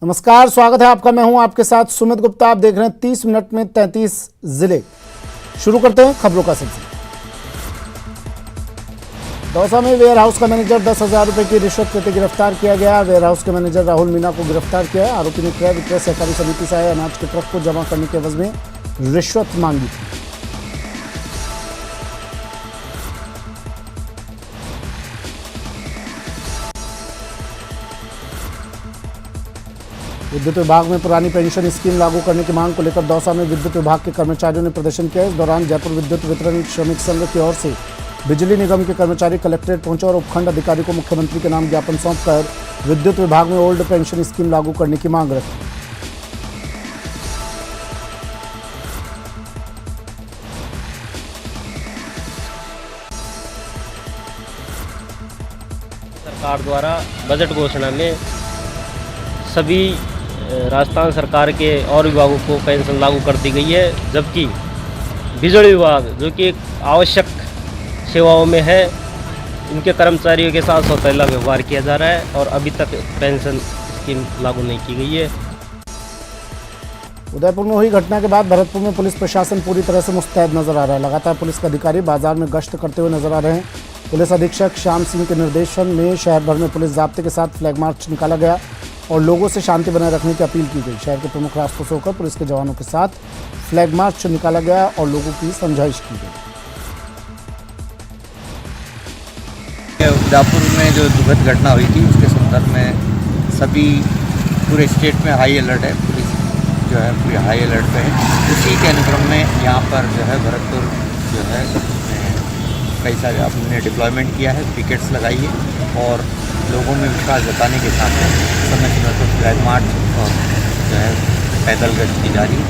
नमस्कार, स्वागत है आपका। मैं हूं आपके साथ सुमित गुप्ता। आप देख रहे हैं 30 मिनट में 33 जिले। शुरू करते हैं खबरों का सिलसिला। दौसा में वेयर हाउस का मैनेजर 10,000 रुपए की रिश्वत लेते गिरफ्तार किया गया। वेयर हाउस के मैनेजर राहुल मीणा को गिरफ्तार किया। आरोपी ने क्रय विक्रय सहकारी समिति से आए अनाज के ट्रक को जमा करने के एवज में रिश्वत मांगी थी। विद्युत विभाग में पुरानी पेंशन स्कीम लागू करने की मांग को लेकर दौसा में विद्युत विभाग के कर्मचारियों ने प्रदर्शन किया। इस दौरान जयपुर विद्युत वितरण श्रमिक संघ की ओर से बिजली निगम के कर्मचारी कलेक्ट्रेट पहुंचे और उपखंड अधिकारी को मुख्यमंत्री के नाम ज्ञापन सौंपकर विद्युत विभाग में ओल्ड पेंशन स्कीम लागू करने की मांग रखी। सरकार द्वारा बजट घोषणा में सभी राजस्थान सरकार के और विभागों को पेंशन लागू कर दी गई है, जबकि बिजली विभाग जो कि एक आवश्यक सेवाओं में है, इनके कर्मचारियों के साथ सौतेला व्यवहार किया जा रहा है और अभी तक पेंशन स्कीम लागू नहीं की गई है। उदयपुर में हुई घटना के बाद भरतपुर में पुलिस प्रशासन पूरी तरह से मुस्तैद नजर आ रहा है। लगातार पुलिस के अधिकारी बाजार में गश्त करते हुए नजर आ रहे हैं। पुलिस अधीक्षक श्याम सिंह के निर्देशन में शहर भर में पुलिस जाब्ते के साथ फ्लैग मार्च निकाला गया और लोगों से शांति बनाए रखने की अपील की गई। शहर के प्रमुख रास्तों से होकर पुलिस के जवानों के साथ फ्लैग मार्च निकाला गया और लोगों की समझाइश की गई। उदयपुर में जो दुखद घटना हुई थी उसके संदर्भ में सभी पूरे स्टेट में हाई अलर्ट है। पुलिस जो है पूरी हाई अलर्ट पे है। उसी के अनुक्रम में यहाँ पर जो है भरतपुर जो है कई सारे आपने डिप्लॉयमेंट किया है, पिकेट्स लगाई है और लोगों में विश्वास जताने के साथ समय समय पर फ्लैग मार्च और जो है पैदल गश्त की जा रही है।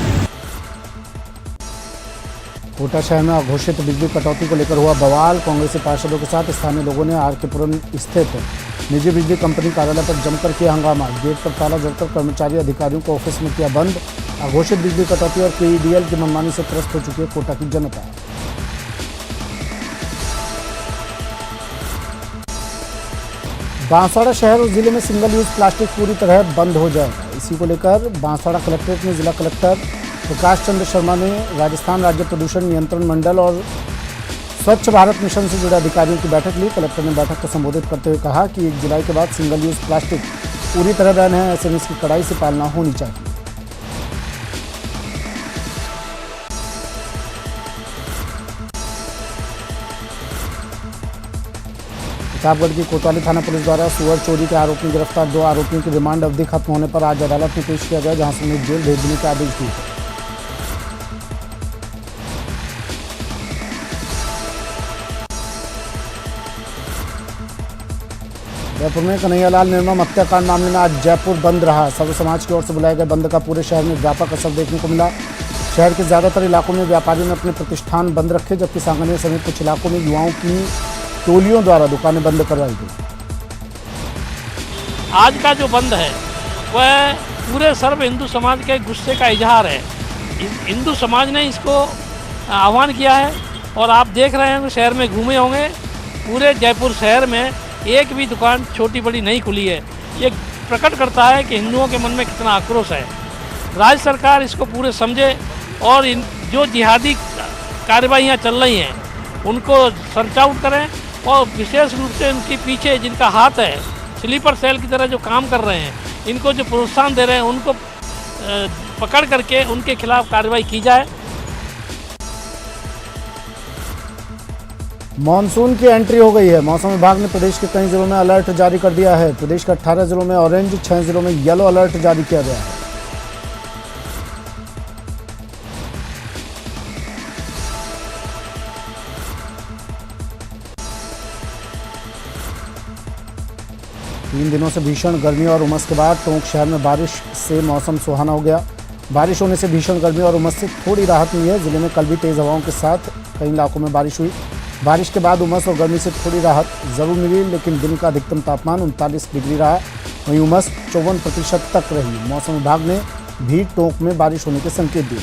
कोटा शहर में अघोषित बिजली कटौती को लेकर हुआ बवाल। कांग्रेसी पार्षदों के साथ स्थानीय लोगों ने आर.के. पुरम स्थित निजी बिजली कंपनी कार्यालय पर जमकर किया हंगामा। गेट पर ताला जड़कर कर्मचारी अधिकारियों को ऑफिस में किया बंद। अघोषित बिजली कटौती और KEDL की मनमानी से त्रस्त हो चुकी है कोटा की जनता। बांसवाड़ा शहर और जिले में सिंगल यूज प्लास्टिक पूरी तरह बंद हो जाएगा। इसी को लेकर बांसवाड़ा कलेक्ट्रेट में जिला कलेक्टर प्रकाश चंद्र शर्मा ने राजस्थान राज्य प्रदूषण नियंत्रण मंडल और स्वच्छ भारत मिशन से जुड़े अधिकारियों की बैठक ली। कलेक्टर ने बैठक को संबोधित करते हुए कहा कि 1 जुलाई के बाद सिंगल यूज प्लास्टिक पूरी तरह बैन है। ऐसे में इसकी कड़ाई से पालना होनी चाहिए। प्रतापगढ़ की कोतवाली थाना पुलिस द्वारा सुअर चोरी के आरोपी गिरफ्तार। 2 आरोपियों की रिमांड अवधि खत्म होने पर आज अदालत में पेश किया गया, जहां से उन्हें जेल भेजने के आदेश दिए। जयपुर में कन्हैयालाल निर्मम हत्याकांड मामले में आज जयपुर बंद रहा। सर्व समाज की ओर से बुलाए गए बंद का पूरे शहर में व्यापक असर देखने को मिला। शहर के ज्यादातर इलाकों में व्यापारियों ने अपने प्रतिष्ठान बंद रखे, जबकि सांगनेर समेत कुछ इलाकों में युवाओं की टोलियों द्वारा दुकानें बंद करवाई गई। आज का जो बंद है वह पूरे सर्व हिंदू समाज के गुस्से का इजहार है। हिंदू समाज ने इसको आह्वान किया है और आप देख रहे हैं शहर में घूमे होंगे, पूरे जयपुर शहर में एक भी दुकान छोटी बड़ी नहीं खुली है। ये प्रकट करता है कि हिंदुओं के मन में कितना आक्रोश है। राज्य सरकार इसको पूरे समझे और जो जिहादी कार्रवाइयाँ चल रही हैं उनको सर्च आउट करें और विशेष रूप से उनके पीछे जिनका हाथ है, स्लीपर सेल की तरह जो काम कर रहे हैं, इनको जो प्रोत्साहन दे रहे हैं, उनको पकड़ करके उनके खिलाफ कार्रवाई की जाए। मॉनसून की एंट्री हो गई है। मौसम विभाग ने प्रदेश के कई जिलों में अलर्ट जारी कर दिया है। प्रदेश के 18 जिलों में ऑरेंज, 6 जिलों में येलो अलर्ट जारी किया गया है। तीन दिनों से भीषण गर्मी और उमस के बाद टोंक शहर में बारिश से मौसम सुहाना हो गया। बारिश होने से भीषण गर्मी और उमस से थोड़ी राहत मिली है। जिले में कल भी तेज हवाओं के साथ कई इलाकों में बारिश हुई। बारिश के बाद उमस और गर्मी से थोड़ी राहत जरूर मिली, लेकिन दिन का अधिकतम तापमान 39 डिग्री रहा। वहीं उमस 54% तक रही। मौसम विभाग ने भी टोंक में बारिश होने के संकेत दिए।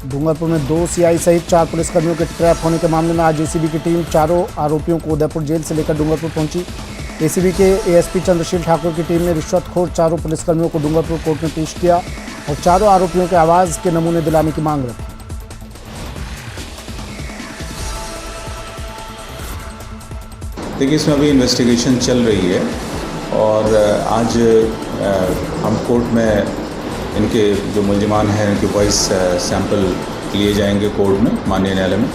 डूंगरपुर में 2 सीआई सहित 4 पुलिसकर्मियों के ट्रैप होने के मामले में आज एसीबी की टीम चारों आरोपियों को उदयपुर जेल से लेकर डूंगरपुर पहुंची। एसीबी के एएसपी चंद्रशील ठाकुर की टीम ने रिश्वतखोर चारों पुलिसकर्मियों को डूंगरपुर कोर्ट में पेश किया और चारों आरोपियों के आवाज के नमूने दिलाने की मांग रखी। देखिए, इसमें अभी इन्वेस्टिगेशन चल रही है और आज हम कोर्ट में इनके जो मुलजिमान हैं इनके वॉइस सैंपल लिए जाएंगे कोर्ट में, माननीय न्यायालय में।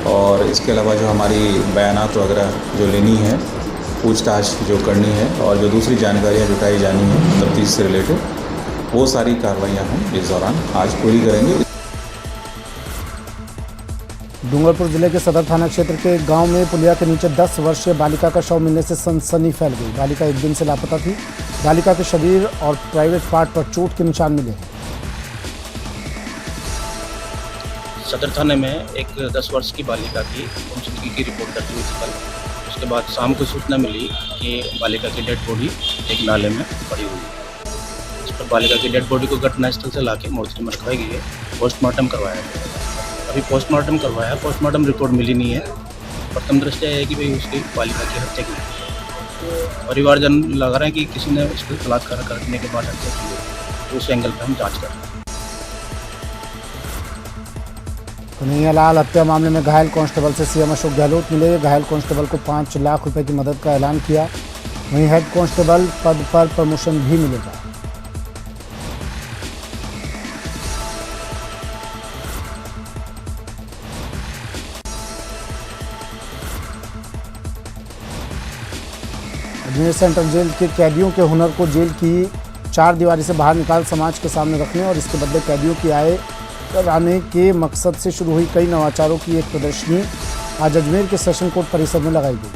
और इसके अलावा जो हमारी बयानात वगैरह जो लेनी है, पूछताछ जो करनी है और जो दूसरी जानकारियाँ जुटाई जानी है तफ्तीश से रिलेटेड, वो सारी कार्रवाइयाँ हम इस दौरान आज पूरी करेंगे। डूंगरपुर जिले के सदर थाना क्षेत्र के एक गांव में पुलिया के नीचे 10 वर्षीय बालिका का शव मिलने से सनसनी फैल गई। बालिका एक दिन से लापता थी। बालिका के शरीर और प्राइवेट पार्ट पर चोट के निशान मिले हैं। सदर थाने में एक 10 वर्ष की बालिका की गुमशुदगी की रिपोर्ट दर्ज हुई थी कल। उसके बाद शाम को सूचना मिली कि बालिका की डेड बॉडी एक नाले में पड़ी हुई है। इस पर बालिका की डेड बॉडी को घटनास्थल से लाके मोर्चरी में रखवाई गई है, पोस्टमार्टम करवाया गया। अभी पोस्टमार्टम करवाया, पोस्टमार्टम रिपोर्ट मिली नहीं है। प्रथम दृष्टया है कि भाई उसकी बालिका की हत्या की है। परिवारजन लगा रहे हैं कि किसी ने उसको बलात्कार करने के बाद हत्या की है। उस एंगल पर हम जांच कर रहे हैं। कन्हैयालाल हत्या मामले में घायल कांस्टेबल से सीएम अशोक गहलोत मिले। घायल कांस्टेबल को 5 लाख रुपए की मदद का ऐलान किया। वहीं हेड कांस्टेबल पद पर प्रमोशन भी मिलेगा। अजमेर सेंट्रल जेल के कैदियों के हुनर को जेल की 4 दीवारी से बाहर निकाल समाज के सामने रखने और इसके बदले कैदियों की आय कराने के मकसद से शुरू हुई कई नवाचारों की एक प्रदर्शनी आज अजमेर के सेशन कोर्ट परिसर में लगाई गई।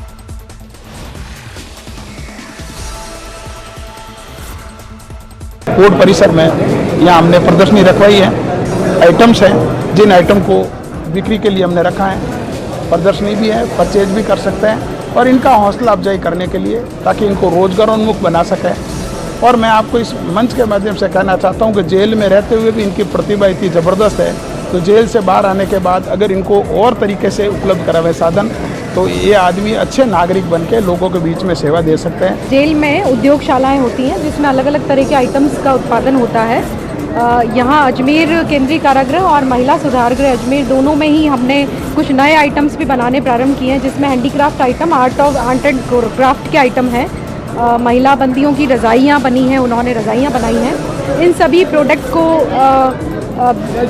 कोर्ट परिसर में यहाँ हमने प्रदर्शनी रखवाई है। आइटम्स हैं जिन आइटम को बिक्री के लिए हमने रखा है। प्रदर्शनी भी है, परचेज भी कर सकते हैं और इनका हौसला अफजाई करने के लिए ताकि इनको रोजगारोन्मुख बना सकें। और मैं आपको इस मंच के माध्यम से कहना चाहता हूं कि जेल में रहते हुए भी इनकी प्रतिभा इतनी ज़बरदस्त है, तो जेल से बाहर आने के बाद अगर इनको और तरीके से उपलब्ध करावे साधन, तो ये आदमी अच्छे नागरिक बन के लोगों के बीच में सेवा दे सकते हैं। जेल में उद्योगशालाएं होती हैं जिसमें अलग अलग तरह के आइटम्स का उत्पादन होता है। यहाँ अजमेर केंद्रीय कारागृह और महिला सुधार गृह अजमेर दोनों में ही हमने कुछ नए आइटम्स भी बनाने प्रारंभ किए हैं, जिसमें handicraft item, art and craft के आइटम हैं। महिला बंदियों की रज़ाइयाँ बनी हैं, उन्होंने रज़ाइयाँ बनाई हैं। इन सभी प्रोडक्ट को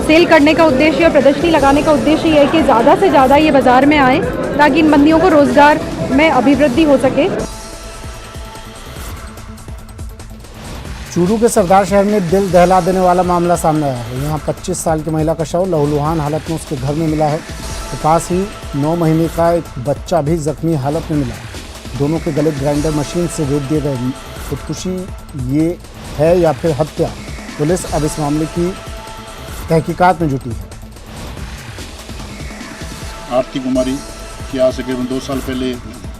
सेल करने का उद्देश्य और प्रदर्शनी लगाने का उद्देश्य ये है कि ज़्यादा से ज़्यादा ये बाज़ार में आए ताकि इन बंदियों को रोज़गार में अभिवृद्धि हो सके। चूरू के सरदार शहर में दिल दहला देने वाला मामला सामने आया है। यहाँ 25 साल की महिला का शव लहूलुहान हालत में उसके घर में मिला है। तो पास ही 9 महीने का एक बच्चा भी जख्मी हालत में मिला है। दोनों के गले ग्राइंडर मशीन से रेत दिए गए। खुदकुशी ये है या फिर हत्या, पुलिस अब इस मामले की तहकीकात में जुटी है। आरती कुमारी की आज से करीबन 2 साल पहले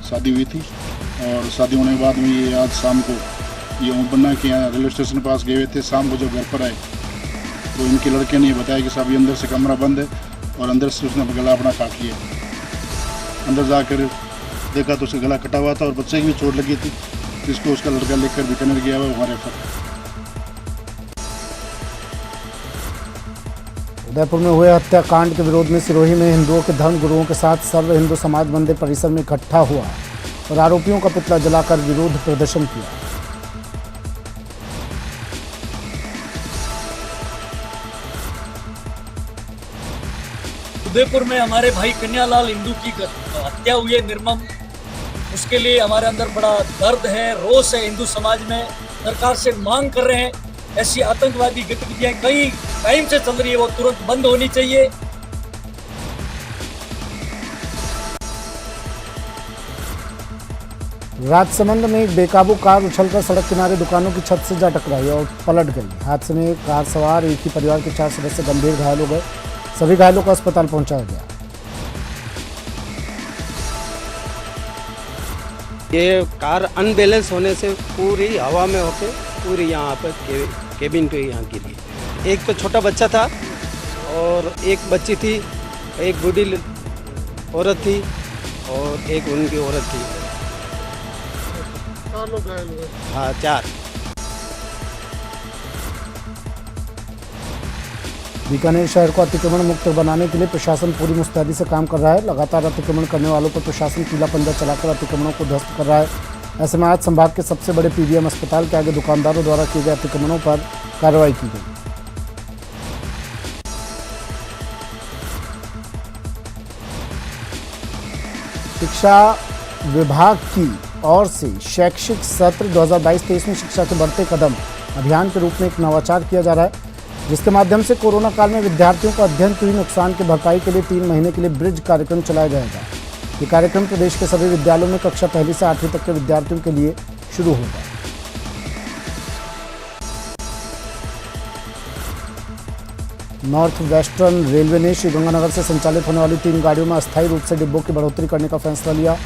शादी हुई थी और शादी होने के बाद में ये आज शाम को ये बना कि यहाँ रेलवे स्टेशन के पास गए हुए थे। शाम को जब घर पर आए तो इनके लड़के ने बताया कि साहब ये अंदर से कमरा बंद है और अंदर से उसने गला अपना काट लिया। अंदर जाकर देखा तो उसका गला कटा हुआ था और बच्चे की भी चोट लगी थी, जिसको उसका लड़का लेकर बीकानेर गया हुआ हमारे पर। उदयपुर में हुए हत्याकांड के विरोध में सिरोही में हिंदुओं के धर्म गुरुओं के साथ सर्व हिंदू समाज मंदिर परिसर में इकट्ठा हुआ और आरोपियों का पुतला जलाकर विरोध प्रदर्शन किया। उदयपुर में हमारे भाई कन्हैयालाल हिंदू की हत्या हुई है निर्मम। उसके लिए हमारे अंदर बड़ा दर्द है, रोष है। हिंदू समाज में सरकार से मांग कर रहे हैं, ऐसी आतंकवादी गतिविधियां कई टाइम से चल रही है, वो तुरंत बंद होनी चाहिए। राजसमंद में एक बेकाबू कार उछलकर सड़क किनारे दुकानों की छत से जा टकराई और पलट गई। हादसे में कार सवार एक ही परिवार के 4 सदस्य गंभीर घायल हो गए। सभी घायलों को अस्पताल पहुंचाया गया। ये कार अनबैलेंस होने से पूरी हवा में होके पूरी यहाँ पर केबिन पे यहाँ गिरी। एक तो छोटा बच्चा था और एक बच्ची थी, एक बूढ़ी औरत थी और एक उनकी औरत थी। 4 लोग घायल हुए। हाँ 4। बीकानेर शहर को अतिक्रमण मुक्त बनाने के लिए प्रशासन पूरी मुस्तैदी से काम कर रहा है। लगातार अतिक्रमण करने वालों पर प्रशासन पीला पंजा चलाकर अतिक्रमणों को ध्वस्त कर रहा है। ऐसे में आज संभाग के सबसे बड़े पीबीएम अस्पताल के आगे दुकानदारों द्वारा किए गए अतिक्रमणों पर कार्रवाई की गई। शिक्षा विभाग की ओर से शैक्षिक सत्र 2022-23 में शिक्षा के बढ़ते कदम अभियान के रूप में एक नवाचार किया जा रहा है, जिसके माध्यम से कोरोना काल में विद्यार्थियों को अध्ययन के हुए नुकसान की भरपाई के लिए 3 महीने के लिए ब्रिज कार्यक्रम चलाया जाएगा। ये कार्यक्रम प्रदेश के सभी विद्यालयों में कक्षा 1 से 8वीं तक के विद्यार्थियों के लिए शुरू होगा। नॉर्थ वेस्टर्न रेलवे ने श्रीगंगानगर से संचालित होने वाली 3 गाड़ियों में अस्थायी रूप से डिब्बों की बढ़ोतरी करने का फैसला लिया।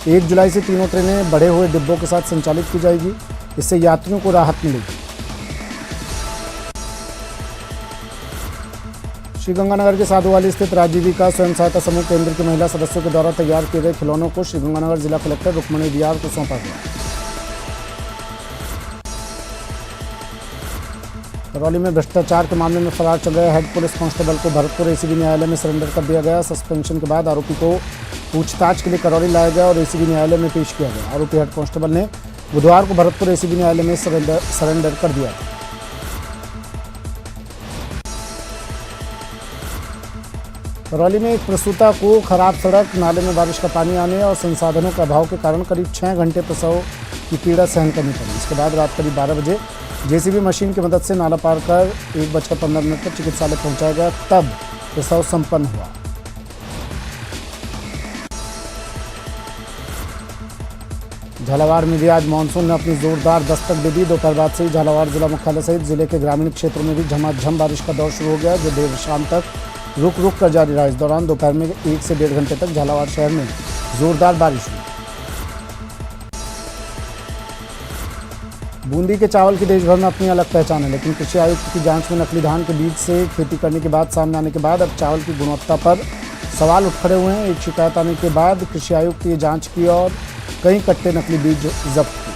1 जुलाई से तीनों ट्रेनें बढ़े हुए डिब्बों के साथ संचालित की जाएगी। इससे यात्रियों को राहत मिलेगी। श्रीगंगानगर के साधुवाली स्थित राजीविका स्वयं सहायता समूह केंद्र की महिला सदस्यों के द्वारा तैयार किए गए खिलौनों को श्रीगंगानगर जिला कलेक्टर रुक्मणी बिहार को सौंपा गया। करौली में भ्रष्टाचार के मामले में फरार चल रहे हेड पुलिस कांस्टेबल को भरतपुर एसीबी न्यायालय में सरेंडर कर दिया गया। सस्पेंशन के बाद आरोपी को पूछताछ के लिए करौली लाया गया और एसीबी न्यायालय में पेश किया गया। आरोपी हेड कांस्टेबल ने बुधवार को भरतपुर एसीबी न्यायालय में सरेंडर कर दिया था। करौली में एक प्रसूता को खराब सड़क, नाले में बारिश का पानी आने और संसाधनों के अभाव के कारण करीब 6 घंटे प्रसव की पीड़ा सहन करनी पड़ी। इसके बाद रात करीब 12 बजे जेसीबी मशीन की मदद से नाला पार कर 1:15 पर चिकित्सालय पहुंचाया गया, तब प्रसव संपन्न हुआ। झालावाड़ में भी आज मानसून ने अपनी जोरदार दस्तक दे दी। दोपहर बाद से ही झालावाड़ जिला मुख्यालय सहित जिले के ग्रामीण क्षेत्रों में भी झमाझम बारिश का दौर शुरू हो गया, जो देर शाम तक रुक रुक कर जारी रहा। इस दौरान दोपहर में 1 से 1.5 घंटे तक झालावाड़ शहर में जोरदार बारिश हुई। बूंदी के चावल की देश भर में अपनी अलग पहचान है, लेकिन कृषि आयुक्त की जांच में नकली धान के बीज से खेती करने की बात सामने आने के बाद अब चावल की गुणवत्ता पर सवाल उठ खड़े हुए हैं। एक शिकायत आने के बाद कृषि आयुक्त ये जांच की और कई कट्टे नकली बीज जब्त किए।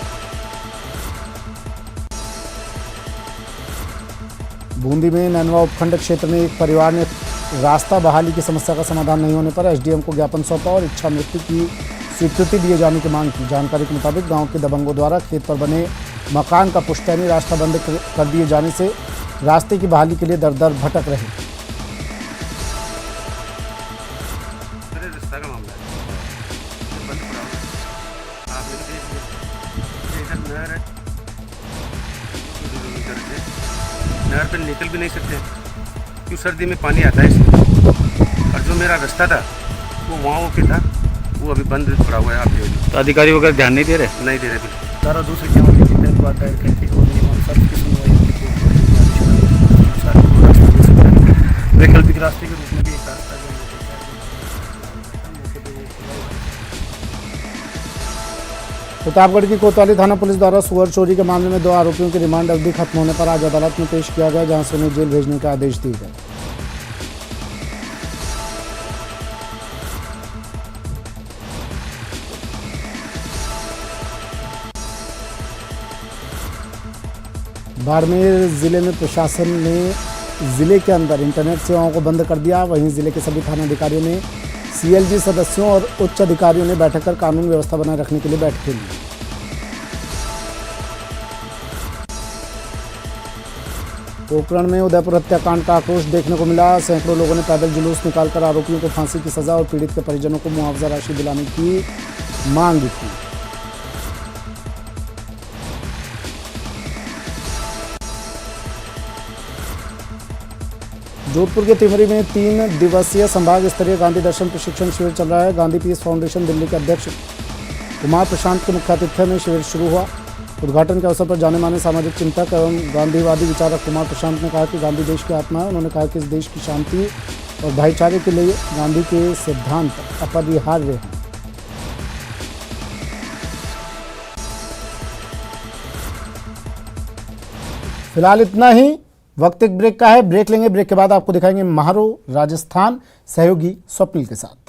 बूंदी में नैनवा उपखंड क्षेत्र में एक परिवार ने रास्ता बहाली की समस्या का समाधान नहीं होने पर एसडीएम को ज्ञापन सौंपा और इच्छा मृत्यु की स्वीकृति दिए जाने की मांग की। जानकारी के मुताबिक गांव के दबंगों द्वारा खेत पर बने मकान का पुश्तैनी रास्ता बंद कर दिए जाने से रास्ते की बहाली के लिए दर दर भटक रहे। रास्ता का मामला है, बंद पड़ा हुआ है। आप लोग देखिए, इधर नहर है, नहर पे निकल भी नहीं सकते क्यों, सर्दी में पानी आता है इसमें। और जो मेरा रास्ता था वो वहाँ पे था, वो अभी बंद पड़ा हुआ है। आप देख लो। तो अधिकारी वगैरह ध्यान नहीं दे रहे? नहीं दे रहे बिल्कुल। सारा दूसरे चावल की चिंता को आता है, खेती को सबकी सुनवाई वैकल्पिक रास्ते के रूप में भी एक रास्ता प्रतापगढ़ की कोतवाली थाना पुलिस द्वारा सुअर चोरी के मामले में 2 आरोपियों की रिमांड अवधि खत्म होने पर आज अदालत में पेश किया गया, जहां से उन्हें जेल भेजने का आदेश दिए गए। बाड़मेर जिले में प्रशासन ने जिले के अंदर इंटरनेट सेवाओं को बंद कर दिया। वहीं जिले के सभी थानाधिकारियों ने सीएलजी सदस्यों और उच्च अधिकारियों ने बैठक कर कानून व्यवस्था बनाए रखने के लिए बैठकें ली। पोखरण में उदयपुर हत्याकांड का आक्रोश देखने को मिला। सैकड़ों लोगों ने पैदल जुलूस निकालकर आरोपियों को फांसी की सजा और पीड़ित के परिजनों को मुआवजा राशि दिलाने की मांग की। जोधपुर के तिमरी में 3 दिवसीय संभाग स्तरीय गांधी दर्शन प्रशिक्षण शिविर चल रहा है। गांधी पीस फाउंडेशन दिल्ली के अध्यक्ष कुमार प्रशांत के मुख्य आतिथ्य में शिविर शुरू हुआ। उद्घाटन के अवसर पर जाने माने सामाजिक चिंतक एवं गांधीवादी विचारक कुमार प्रशांत ने कहा कि गांधी देश की आत्मा है। उन्होंने कहा कि इस देश की शांति और भाईचारे के लिए गांधी के सिद्धांत अपरिहार्य हैं। फिलहाल इतना ही। वक्त एक ब्रेक का है, ब्रेक लेंगे। ब्रेक के बाद आपको दिखाएंगे महारो राजस्थान सहयोगी स्वप्निल के साथ।